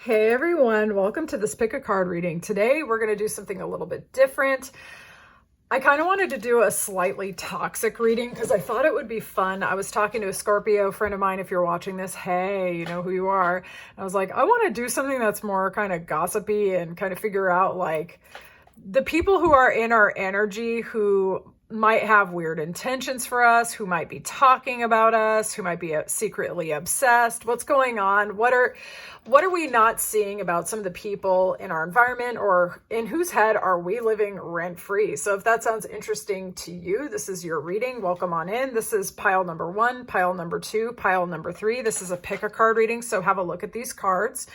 Hey everyone, welcome to this pick a card reading. Today we're going to do something a little bit different. I kind of wanted to do a slightly toxic reading because I thought it would be fun. I was talking to a Scorpio friend of mine. If you're watching this, hey, you know who you are. I was like, I want to do something that's more kind of gossipy and kind of figure out like the people who are in our energy who might have weird intentions for us, who might be talking about us, who might be secretly obsessed. What's going on? What are we not seeing about some of the people in our environment, or in whose head are we living rent-free? So if that sounds interesting to you, this is your reading. Welcome on in. This is pile number 1, pile number 2, pile number 3. This is a pick a card reading, so have a look at these cards.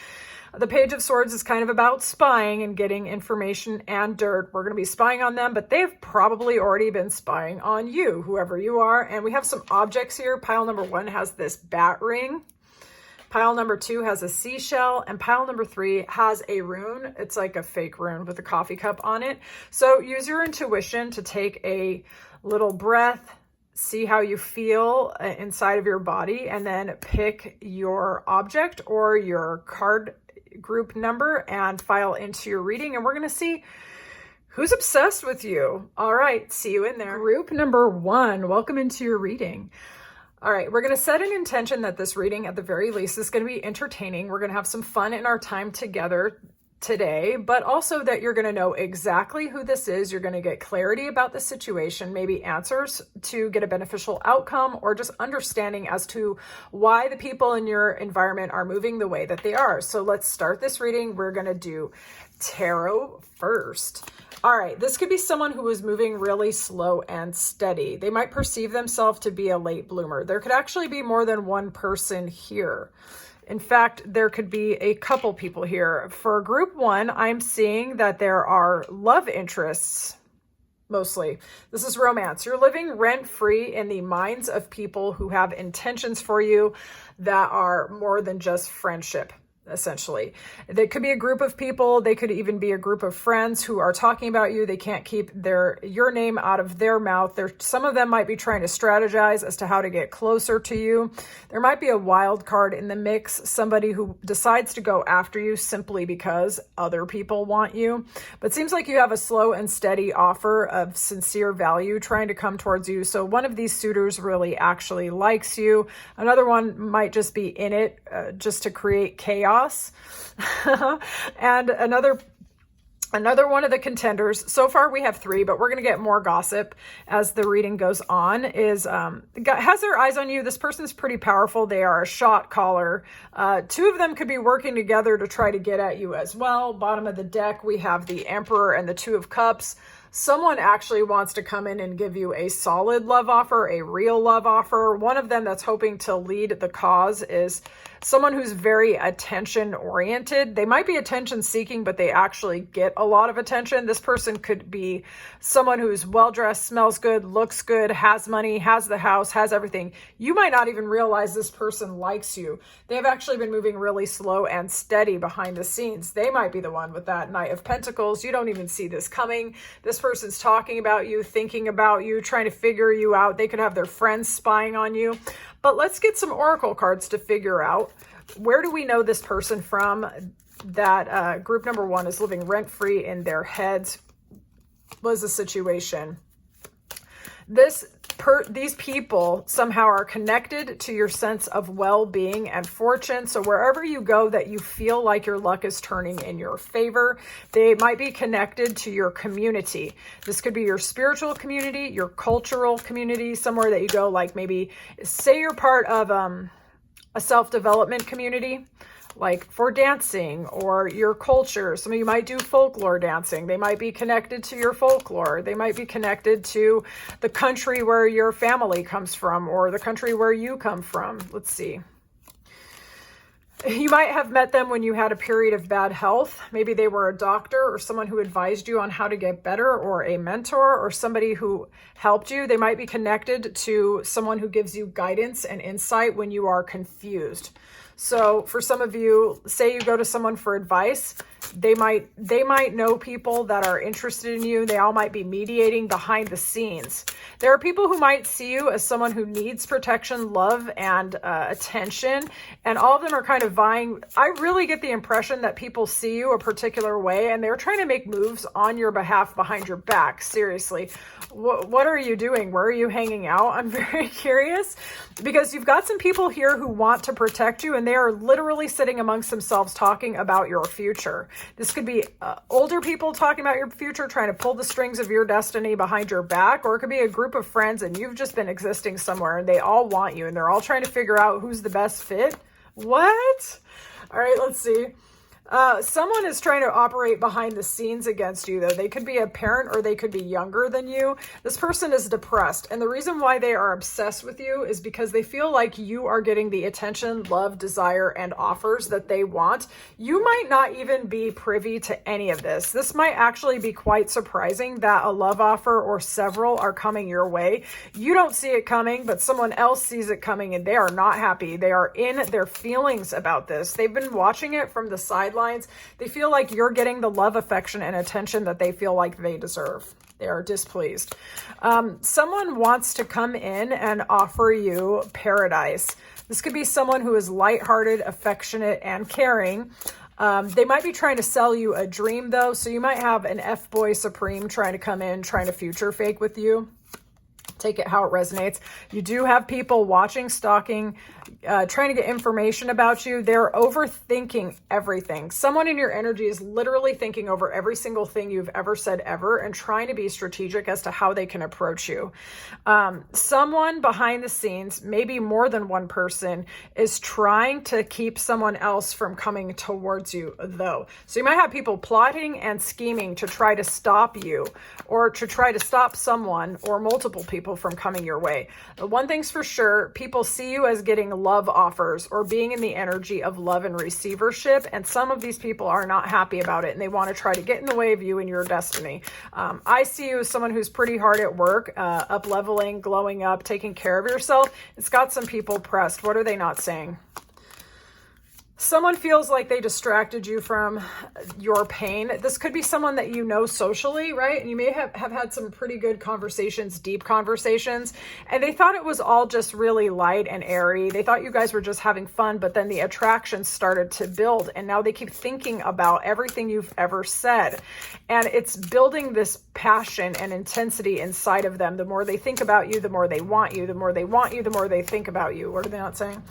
The Page of Swords is kind of about spying and getting information and dirt. We're going to be spying on them, but they've probably already been spying on you, whoever you are. And we have some objects here. Pile number 1 has this bat ring. Pile number 2 has a seashell, and pile number 3 has a rune. It's like a fake rune with a coffee cup on it. So use your intuition to take a little breath, see how you feel inside of your body, and then pick your object or your card group number and file into your reading. And we're going to see who's obsessed with you. All right, see you in there. Group number 1, welcome into your reading. All right, we're going to set an intention that this reading at the very least is going to be entertaining. We're going to have some fun in our time together today, but also that you're going to know exactly who this is. You're going to get clarity about the situation, maybe answers to get a beneficial outcome, or just understanding as to why the people in your environment are moving the way that they are. So let's start this reading. We're going to do tarot first. All right, this could be someone who is moving really slow and steady. They might perceive themselves to be a late bloomer. There could actually be more than one person here. In fact, there could be a couple people here. For group 1, I'm seeing that there are love interests, mostly. This is romance. You're living rent-free in the minds of people who have intentions for you that are more than just friendship. Essentially, they could be a group of people. They could even be a group of friends who are talking about you. They can't keep your name out of their mouth. Some of them might be trying to strategize as to how to get closer to you. There might be a wild card in the mix, somebody who decides to go after you simply because other people want you. But it seems like you have a slow and steady offer of sincere value trying to come towards you. So one of these suitors really actually likes you. Another one might just be in it just to create chaos. And another one of the contenders, so far we have 3, but we're going to get more gossip as the reading goes on, is has their eyes on you. This person's pretty powerful. They are a shot caller. 2 of them could be working together to try to get at you as well. Bottom of the deck, we have the Emperor and the 2 of Cups. Someone actually wants to come in and give you a solid love offer, a real love offer. One of them that's hoping to lead the cause is someone who's very attention oriented. They might be attention seeking, but they actually get a lot of attention. This person could be someone who's well-dressed, smells good, looks good, has money, has the house, has everything. You might not even realize this person likes you. They have actually been moving really slow and steady behind the scenes. They might be the one with that Knight of Pentacles. You don't even see this coming. This person's talking about you, thinking about you, trying to figure you out. They could have their friends spying on you. But let's get some oracle cards to figure out, where do we know this person from that group number 1 is living rent-free in their heads? Was the situation? These people somehow are connected to your sense of well-being and fortune. So wherever you go that you feel like your luck is turning in your favor, they might be connected to your community. This could be your spiritual community, your cultural community, somewhere that you go, like maybe say you're part of a self-development community, like for dancing or your culture. Some of you might do folklore dancing. They might be connected to your folklore. They might be connected to the country where your family comes from or the country where you come from. Let's see. You might have met them when you had a period of bad health. Maybe they were a doctor or someone who advised you on how to get better, or a mentor or somebody who helped you. They might be connected to someone who gives you guidance and insight when you are confused. So for some of you, say you go to someone for advice, They might know people that are interested in you. They all might be mediating behind the scenes. There are people who might see you as someone who needs protection, love, and attention, and all of them are kind of vying. I really get the impression that people see you a particular way, and they're trying to make moves on your behalf behind your back. Seriously, what are you doing? Where are you hanging out? I'm very curious, because you've got some people here who want to protect you, and they are literally sitting amongst themselves talking about your future. This could be older people talking about your future, trying to pull the strings of your destiny behind your back, or it could be a group of friends and you've just been existing somewhere and they all want you and they're all trying to figure out who's the best fit. What? All right, let's see. Someone is trying to operate behind the scenes against you, though. They could be a parent or they could be younger than you. This person is depressed. And the reason why they are obsessed with you is because they feel like you are getting the attention, love, desire, and offers that they want. You might not even be privy to any of this. This might actually be quite surprising that a love offer or several are coming your way. You don't see it coming, but someone else sees it coming and they are not happy. They are in their feelings about this. They've been watching it from the sidelines. They feel like you're getting the love, affection, and attention that they feel like they deserve. They are displeased. Someone wants to come in and offer you paradise. This could be someone who is lighthearted, affectionate, and caring. They might be trying to sell you a dream, though. So you might have an F-boy supreme trying to come in, trying to future fake with you. Take it how it resonates. You do have people watching, stalking, trying to get information about you. They're overthinking everything. Someone in your energy is literally thinking over every single thing you've ever said ever and trying to be strategic as to how they can approach you. Someone behind the scenes, maybe more than one person, is trying to keep someone else from coming towards you, though. So you might have people plotting and scheming to try to stop you or to try to stop someone or multiple people from coming your way. One thing's for sure, people see you as getting love offers or being in the energy of love and receivership, and some of these people are not happy about it and they want to try to get in the way of you and your destiny. I see you as someone who's pretty hard at work, up leveling, glowing up, taking care of yourself. It's got some people pressed. What are they not saying? Someone feels like they distracted you from your pain. This could be someone that you know socially, right? And you may have had some pretty good conversations, deep conversations, and they thought it was all just really light and airy. They thought you guys were just having fun, but then the attraction started to build, and now they keep thinking about everything you've ever said. And it's building this passion and intensity inside of them. The more they think about you, the more they want you. The more they want you, the more they think about you. What are they not saying?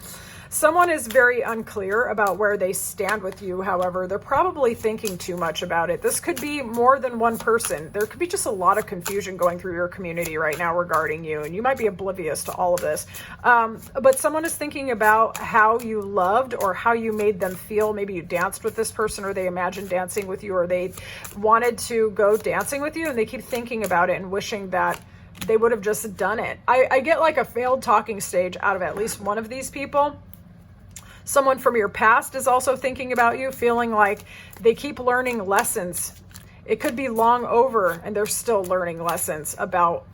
Someone is very unclear about where they stand with you. However, they're probably thinking too much about it. This could be more than one person. There could be just a lot of confusion going through your community right now regarding you, and you might be oblivious to all of this. But someone is thinking about how you loved or how you made them feel. Maybe you danced with this person, or they imagined dancing with you, or they wanted to go dancing with you, and they keep thinking about it and wishing that they would have just done it. I get like a failed talking stage out of at least one of these people. Someone from your past is also thinking about you, feeling like they keep learning lessons. It could be long over and they're still learning lessons about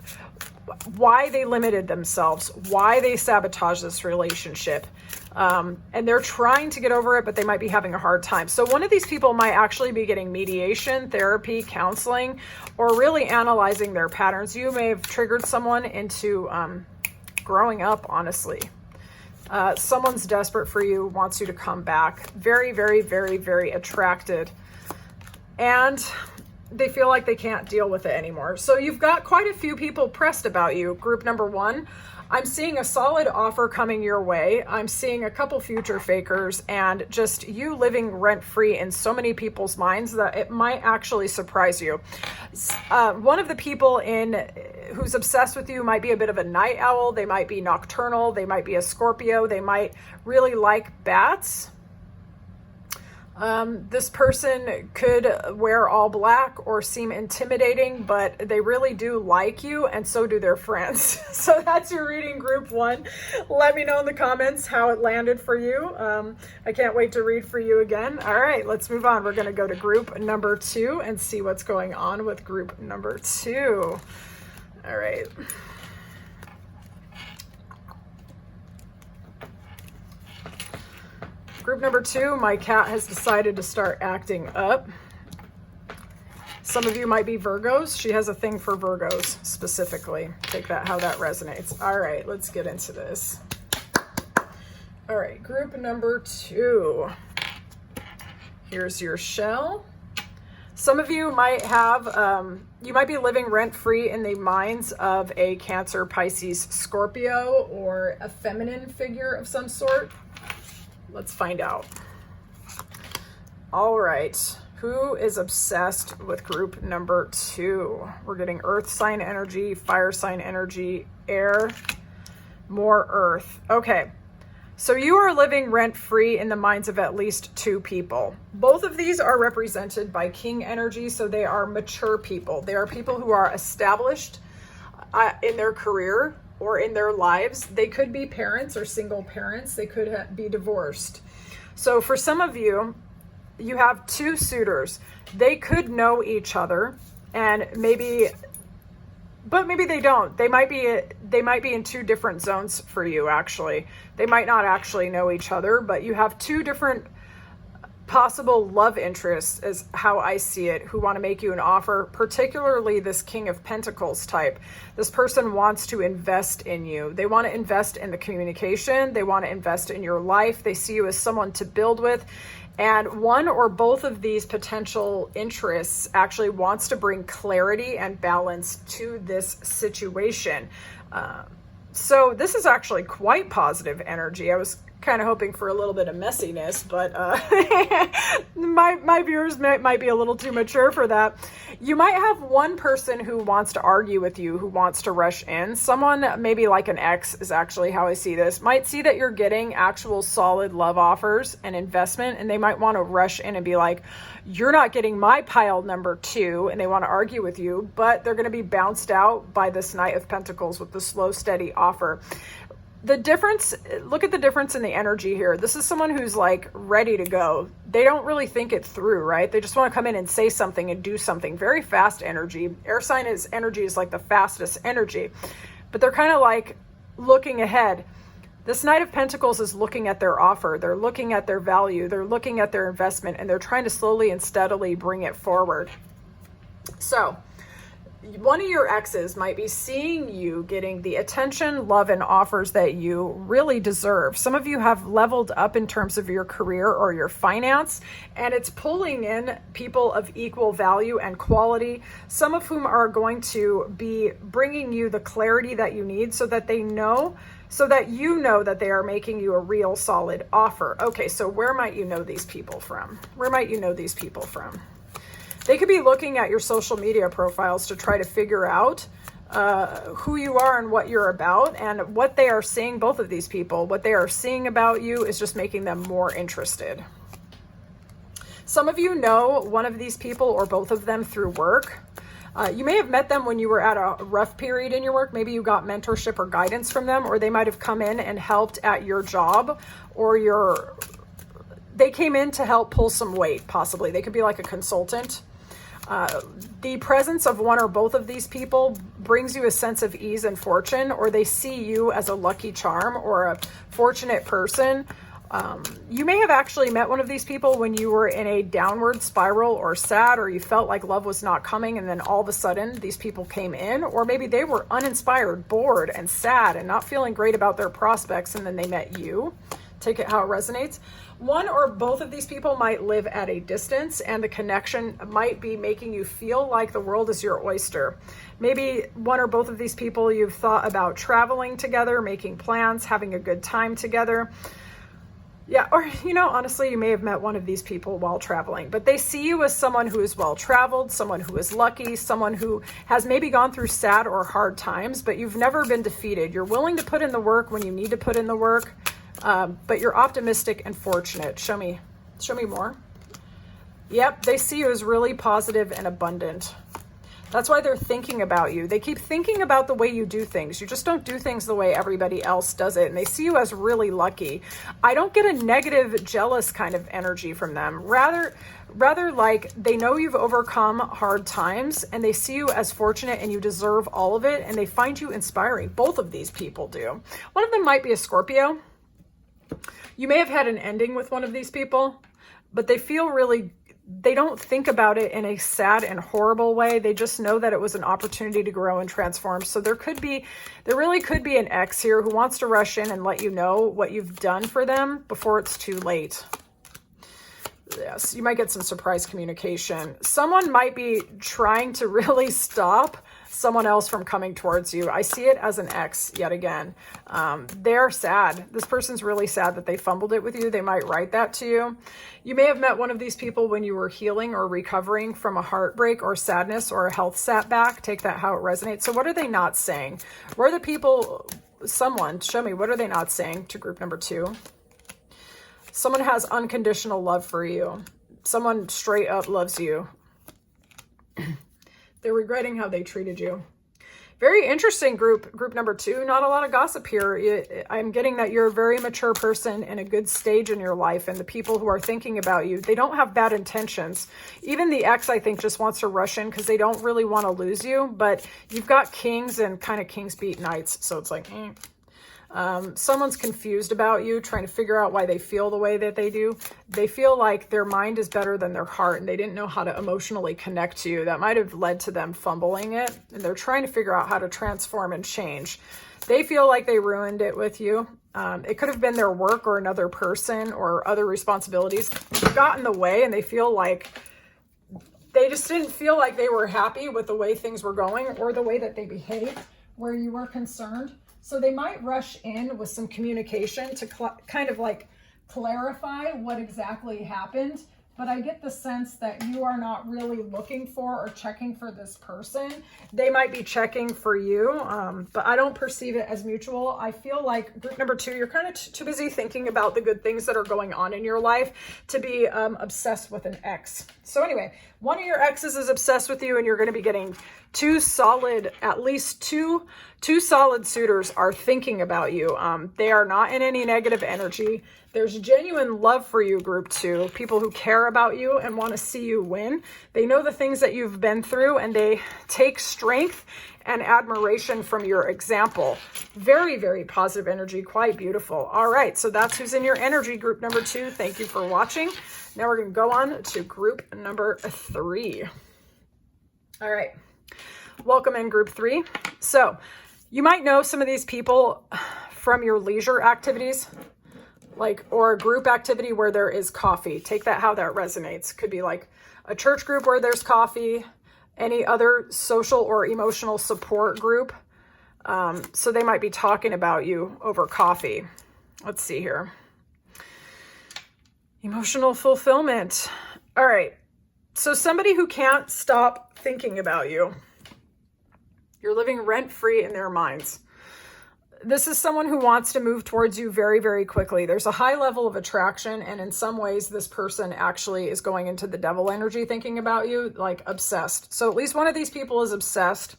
why they limited themselves, why they sabotaged this relationship. And they're trying to get over it, but they might be having a hard time. So one of these people might actually be getting mediation, therapy, counseling, or really analyzing their patterns. You may have triggered someone into growing up, honestly. Someone's desperate for you, wants you to come back. Very, very, very, very attracted. And they feel like they can't deal with it anymore. So you've got quite a few people pressed about you. Group number one, I'm seeing a solid offer coming your way. I'm seeing a couple future fakers and just you living rent-free in so many people's minds that it might actually surprise you. One of the people who's obsessed with you might be a bit of a night owl. They might be nocturnal. They might be a Scorpio. They might really like bats. This person could wear all black or seem intimidating, but they really do like you, and so do their friends. So that's your reading, group one. Let me know in the comments how it landed for you. I can't wait to read for you again. All right, let's move on. We're going to go to group number two and see what's going on with group number two. All right. Group number 2, my cat has decided to start acting up. Some of you might be Virgos. She has a thing for Virgos specifically. Take that how that resonates. All right, let's get into this. All right, group number 2. Here's your shell. Some of you might have, you might be living rent-free in the minds of a Cancer, Pisces, Scorpio, or a feminine figure of some sort. Let's find out. All right. Who is obsessed with group number 2? We're getting earth sign energy, fire sign energy, air, more earth. Okay. So you are living rent-free in the minds of at least 2 people. Both of these are represented by king energy, so they are mature people. They are people who are established in their career or in their lives. They could be parents or single parents. They could be divorced. So for some of you, you have 2 suitors. They could know each other, and maybe they don't. They might be in 2 different zones for you, actually. They might not actually know each other, but you have 2 different possible love interests, is how I see it, who want to make you an offer, particularly this King of Pentacles type. This person wants to invest in you. They want to invest in the communication. They want to invest in your life. They see you as someone to build with. And one or both of these potential interests actually wants to bring clarity and balance to this situation. So this is actually quite positive energy. I was kind of hoping for a little bit of messiness, but my viewers might be a little too mature for that. You might have one person who wants to argue with you, who wants to rush in. Someone, maybe like an ex is actually how I see this, might see that you're getting actual solid love offers and investment, and they might want to rush in and be like, you're not getting my pile number 2, and they want to argue with you, but they're going to be bounced out by this Knight of Pentacles with the slow, steady offer. The difference, look at the difference in the energy here. This is someone who's like ready to go. They don't really think it through, right? They just want to come in and say something and do something. Very fast energy. Air sign energy is like the fastest energy, but they're kind of like looking ahead. This Knight of Pentacles is looking at their offer. They're looking at their value. They're looking at their investment, and they're trying to slowly and steadily bring it forward. So one of your exes might be seeing you getting the attention, love, and offers that you really deserve. Some of you have leveled up in terms of your career or your finance, and it's pulling in people of equal value and quality, some of whom are going to be bringing you the clarity that you need so that you know that they are making you a real solid offer. Okay, so where might you know these people from? Where might you know these people from? They could be looking at your social media profiles to try to figure out who you are and what you're about, and what they are seeing, both of these people, what they are seeing about you is just making them more interested. Some of you know one of these people or both of them through work. You may have met them when you were at a rough period in your work. Maybe you got mentorship or guidance from them, or they might have come in and helped at your job, or they came in to help pull some weight, possibly. They could be like a consultant. The presence of one or both of these people brings you a sense of ease and fortune, or they see you as a lucky charm or a fortunate person. You may have actually met one of these people when you were in a downward spiral or sad, or you felt like love was not coming, and then all of a sudden these people came in, or maybe they were uninspired, bored, and sad, and not feeling great about their prospects, and then they met you. Take it how it resonates. One or both of these people might live at a distance, and the connection might be making you feel like the world is your oyster. Maybe one or both of these people, you've thought about traveling together, making plans, having a good time together. Yeah, or, honestly, you may have met one of these people while traveling, but they see you as someone who is well-traveled, someone who is lucky, someone who has maybe gone through sad or hard times, but you've never been defeated. You're willing to put in the work when you need to put in the work. But you're optimistic and fortunate. Show me more. Yep, they see you as really positive and abundant. That's why they're thinking about you. They keep thinking about the way you do things. You just don't do things the way everybody else does it. And they see you as really lucky. I don't get a negative, jealous kind of energy from them. Rather like they know you've overcome hard times, and they see you as fortunate and you deserve all of it. And they find you inspiring. Both of these people do. One of them might be a Scorpio. You may have had an ending with one of these people, but they don't think about it in a sad and horrible way. They just know that it was an opportunity to grow and transform. So there really could be an ex here who wants to rush in and let you know what you've done for them before it's too late. Yes, you might get some surprise communication. Someone might be trying to really stop someone else from coming towards you. I see it as an ex yet again. They're sad. This person's really sad that they fumbled it with you. They might write that to you. You may have met one of these people when you were healing or recovering from a heartbreak or sadness or a health setback. Take that how it resonates. So what are they not saying? Where are the people, someone, show me, what are they not saying to group number 2? Someone has unconditional love for you. Someone straight up loves you. They're regretting how they treated you. Very interesting group number 2. Not a lot of gossip here. I'm getting that you're a very mature person in a good stage in your life, and the people who are thinking about you, they don't have bad intentions. Even the ex, I think, just wants to rush in because they don't really want to lose you, but you've got kings and kind of kings beat knights, so it's like, someone's confused about you, trying to figure out why they feel the way that they do. They feel like their mind is better than their heart, and they didn't know how to emotionally connect to you. That might have led to them fumbling it, and they're trying to figure out how to transform and change. They feel like they ruined it with you. It could have been their work or another person or other responsibilities got in the way, and they feel like they just didn't feel like they were happy with the way things were going or the way that they behaved where you were concerned. So they might rush in with some communication to kind of like clarify what exactly happened. But I get the sense that you are not really looking for or checking for this person. They might be checking for you, but I don't perceive it as mutual. I feel like group number 2, you're kind of too busy thinking about the good things that are going on in your life to be obsessed with an ex. So anyway, one of your exes is obsessed with you, and you're going to be getting at least two solid suitors are thinking about you. They are not in any negative energy. There's genuine love for you, group 2, people who care about you and want to see you win. They know the things that you've been through, and they take strength and admiration from your example. Very, very positive energy, quite beautiful. All right, so that's who's in your energy, group number 2. Thank you for watching. Now we're going to go on to group number 3. All right, welcome in group 3. So you might know some of these people from your leisure activities, or a group activity where there is coffee. Take that how that resonates. Could be like a church group where there's coffee, any other social or emotional support group. So they might be talking about you over coffee. Let's see here. Emotional fulfillment. All right. So somebody who can't stop thinking about you. You're living rent-free in their minds. This is someone who wants to move towards you very, very quickly. There's a high level of attraction, and in some ways, this person actually is going into the devil energy thinking about you, like obsessed. So at least one of these people is obsessed,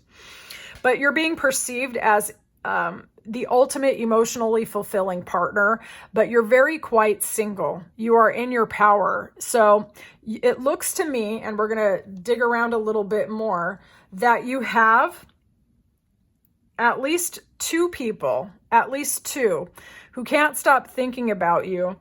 but you're being perceived as the ultimate emotionally fulfilling partner, but you're very quite single. You are in your power. So it looks to me, and we're going to dig around a little bit more, that you have at least 2 people, who can't stop thinking about you.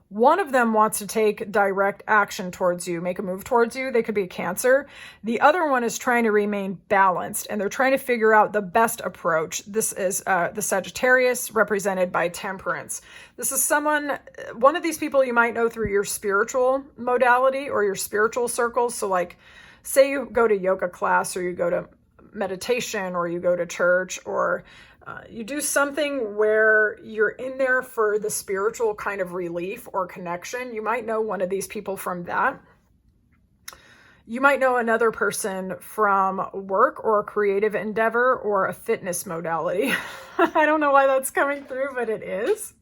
One of them wants to take direct action towards you, make a move towards you. They could be a Cancer. The other one is trying to remain balanced, and they're trying to figure out the best approach. This is the Sagittarius, represented by Temperance. This is one of these people you might know through your spiritual modality or your spiritual circles. So like, say you go to yoga class, or you go to meditation, or you go to church, or you do something where you're in there for the spiritual kind of relief or connection. You might know one of these people from that. You might know another person from work or a creative endeavor or a fitness modality. I don't know why that's coming through, but it is.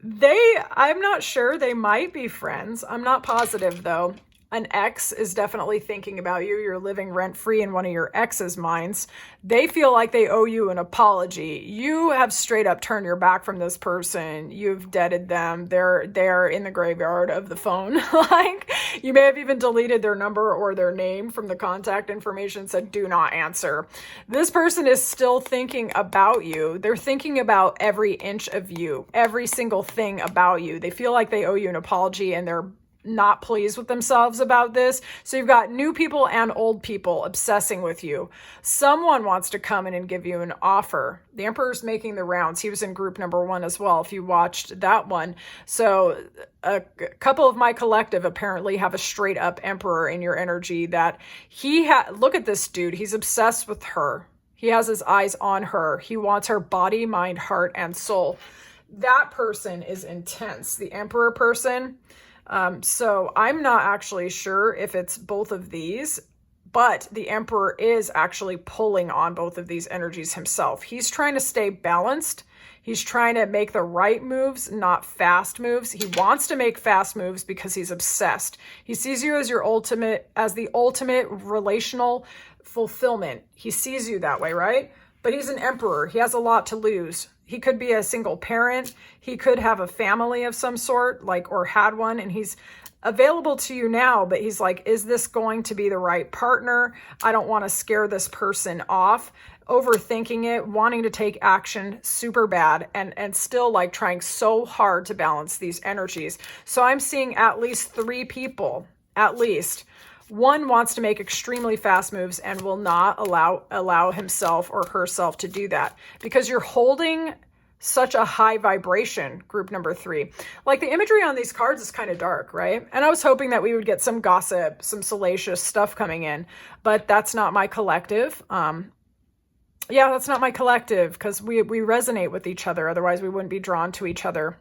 I'm not sure, they might be friends. I'm not positive though. An ex is definitely thinking about you. You're living rent-free in one of your ex's minds. They feel like they owe you an apology. You have straight up turned your back from this person. You've deaded them. They're in the graveyard of the phone. Like, You may have even deleted their number or their name from the contact information, said do not answer. This person is still thinking about you. They're thinking about every inch of you, every single thing about you. They feel like they owe you an apology and they're not pleased with themselves about this. So you've got new people and old people obsessing with you. Someone wants to come in and give you an offer. The Emperor's making the rounds. He was in group number 1 as well, if you watched that one. So a couple of my collective apparently have a straight up Emperor in your energy that look at this dude. He's obsessed with her. He has his eyes on her. He wants her body, mind, heart, and soul. That person is intense. The Emperor person. So I'm not actually sure if it's both of these, but the Emperor is actually pulling on both of these energies himself. He's trying to stay balanced. He's trying to make the right moves, not fast moves. He wants to make fast moves because he's obsessed. He sees you as the ultimate relational fulfillment. He sees you that way, right? But he's an Emperor. He has a lot to lose. He could be a single parent. He could have a family of some sort, or had one, and he's available to you now, but he's like, is this going to be the right partner? I don't want to scare this person off, overthinking it, wanting to take action super bad, and still trying so hard to balance these energies. So I'm seeing at least 3 people, at least. One wants to make extremely fast moves and will not allow himself or herself to do that because you're holding such a high vibration, group number 3. The imagery on these cards is kind of dark, right? And I was hoping that we would get some gossip, some salacious stuff coming in, but that's not my collective. Yeah, that's not my collective because we resonate with each other. Otherwise, we wouldn't be drawn to each other.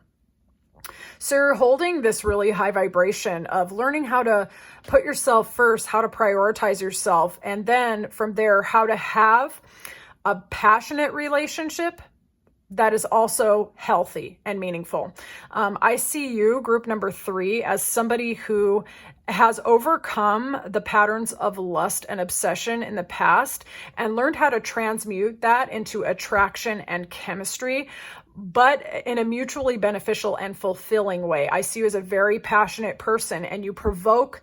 So you're holding this really high vibration of learning how to put yourself first, how to prioritize yourself, and then from there, how to have a passionate relationship that is also healthy and meaningful. I see you, group number 3, as somebody who has overcome the patterns of lust and obsession in the past and learned how to transmute that into attraction and chemistry, but in a mutually beneficial and fulfilling way. I see you as a very passionate person, and you provoke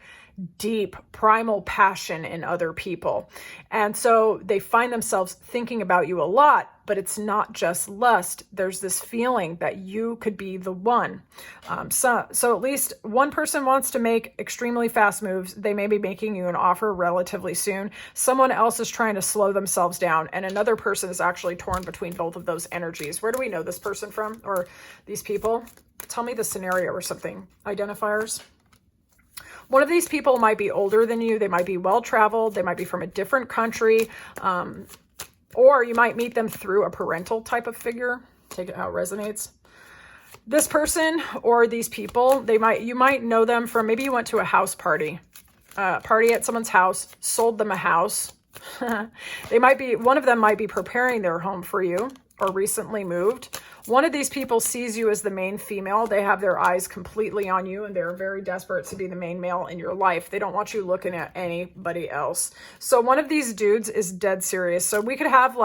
deep primal passion in other people. And so they find themselves thinking about you a lot, but it's not just lust. There's this feeling that you could be the one. So at least one person wants to make extremely fast moves. They may be making you an offer relatively soon. Someone else is trying to slow themselves down, and another person is actually torn between both of those energies. Where do we know this person from, or these people? Tell me the scenario or something. Identifiers. One of these people might be older than you. They might be well-traveled. They might be from a different country. Or you might meet them through a parental type of figure. Take it how it resonates. This person or these people, you might know them from, maybe you went to a house party at someone's house, sold them a house. One of them might be preparing their home for you or recently moved. One of these people sees you as the main female. They have their eyes completely on you and they're very desperate to be the main male in your life. They don't want you looking at anybody else. So one of these dudes is dead serious. So we could have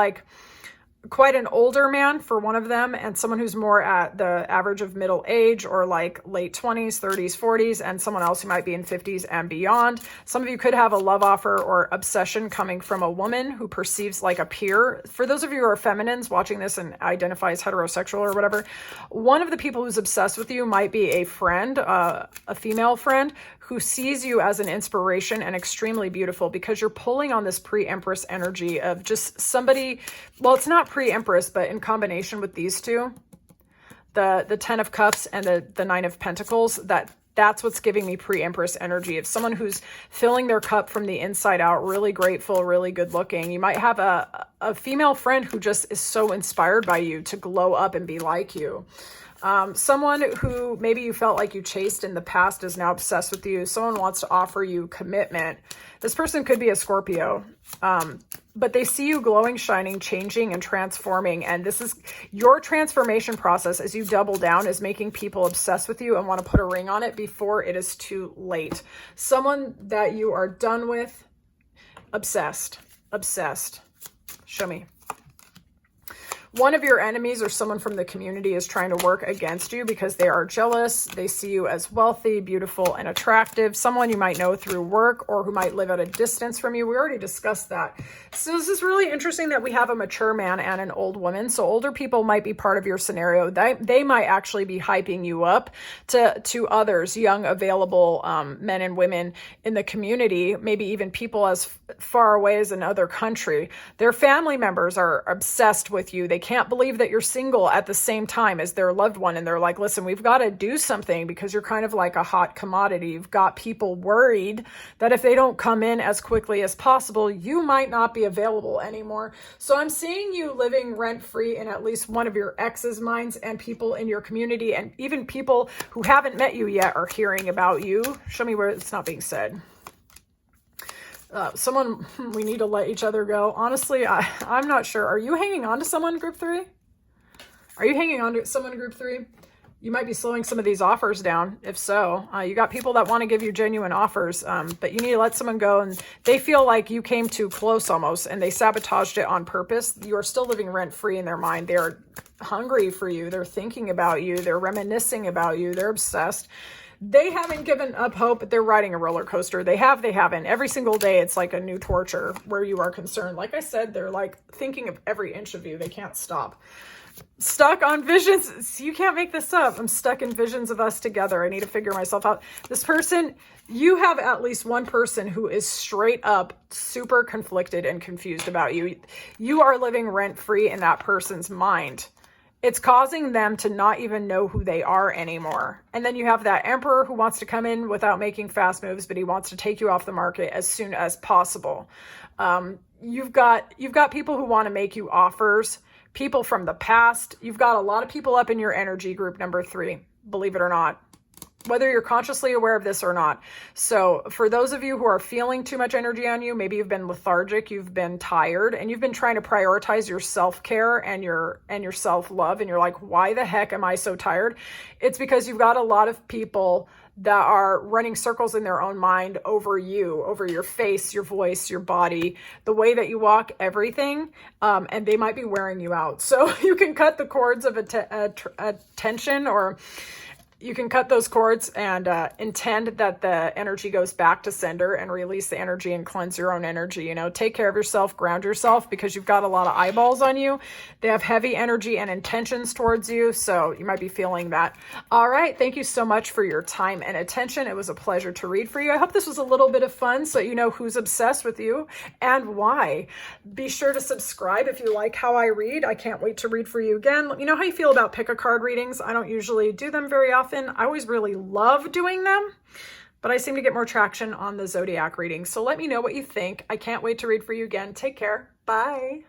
quite an older man for one of them and someone who's more at the average of middle age or late 20s, 30s, 40s, and someone else who might be in 50s and beyond. Some of you could have a love offer or obsession coming from a woman who perceives like a peer. For those of you who are feminines watching this and identify as heterosexual or whatever, one of the people who's obsessed with you might be a friend, a female friend, who sees you as an inspiration and extremely beautiful because you're pulling on this pre-empress energy of just somebody, well, it's not pre-empress, but in combination with these two, the 10 of Cups and the 9 of Pentacles, that's what's giving me pre-empress energy of someone who's filling their cup from the inside out, really grateful, really good looking. You might have a female friend who just is so inspired by you to glow up and be like you. Someone who maybe you felt like you chased in the past is now obsessed with you. Someone wants to offer you commitment. This person could be a Scorpio, but they see you glowing, shining, changing, and transforming. And this is your transformation process as you double down is making people obsessed with you and want to put a ring on it before it is too late. Someone that you are done with, obsessed. Show me. One of your enemies or someone from the community is trying to work against you because they are jealous. They see you as wealthy, beautiful, and attractive. Someone you might know through work or who might live at a distance from you. We already discussed that. So this is really interesting that we have a mature man and an old woman. So older people might be part of your scenario. They might actually be hyping you up to others, young, available men and women in the community, maybe even people as far away as another country. Their family members are obsessed with you. They can't believe that you're single at the same time as their loved one. And they're like, listen, we've got to do something because you're kind of like a hot commodity. You've got people worried that if they don't come in as quickly as possible, you might not be available anymore. So I'm seeing you living rent-free in at least one of your ex's minds, and people in your community and even people who haven't met you yet are hearing about you. Show me where it's not being said. Someone, we need to let each other go. Honestly, I'm not sure. Are you hanging on to someone, group 3? Are you hanging on to someone, group 3? You might be slowing some of these offers down. If so, you got people that want to give you genuine offers, but you need to let someone go, and they feel like you came too close almost, and they sabotaged it on purpose. You are still living rent-free in their mind. They are hungry for you. They're thinking about you. They're reminiscing about you. They're obsessed. They haven't given up hope, but they're riding a roller coaster. They haven't. Every single day, it's like a new torture where you are concerned. Like I said, they're like thinking of every inch of you. They can't stop. Stuck on visions. You can't make this up. I'm stuck in visions of us together. I need to figure myself out. This person, you have at least one person who is straight up super conflicted and confused about you. You are living rent-free in that person's mind. It's causing them to not even know who they are anymore. And then you have that emperor who wants to come in without making fast moves, but he wants to take you off the market as soon as possible. You've got people who want to make you offers, people from the past. You've got a lot of people up in your energy group number 3, believe it or not, whether you're consciously aware of this or not. So for those of you who are feeling too much energy on you, maybe you've been lethargic, you've been tired, and you've been trying to prioritize your self-care and your self-love, and you're like, why the heck am I so tired? It's because you've got a lot of people that are running circles in their own mind over you, over your face, your voice, your body, the way that you walk, everything, and they might be wearing you out. So you can cut the cords of attention, or you can cut those cords and intend that the energy goes back to sender and release the energy and cleanse your own energy. You know, take care of yourself, ground yourself, because you've got a lot of eyeballs on you. They have heavy energy and intentions towards you, so you might be feeling that. All right, thank you so much for your time and attention. It was a pleasure to read for you. I hope this was a little bit of fun so you know who's obsessed with you and why. Be sure to subscribe if you like how I read. I can't wait to read for you again. Let me know how you feel about pick-a-card readings. I don't usually do them very often. I always really love doing them, but I seem to get more traction on the zodiac readings. So let me know what you think. I can't wait to read for you again. Take care. Bye.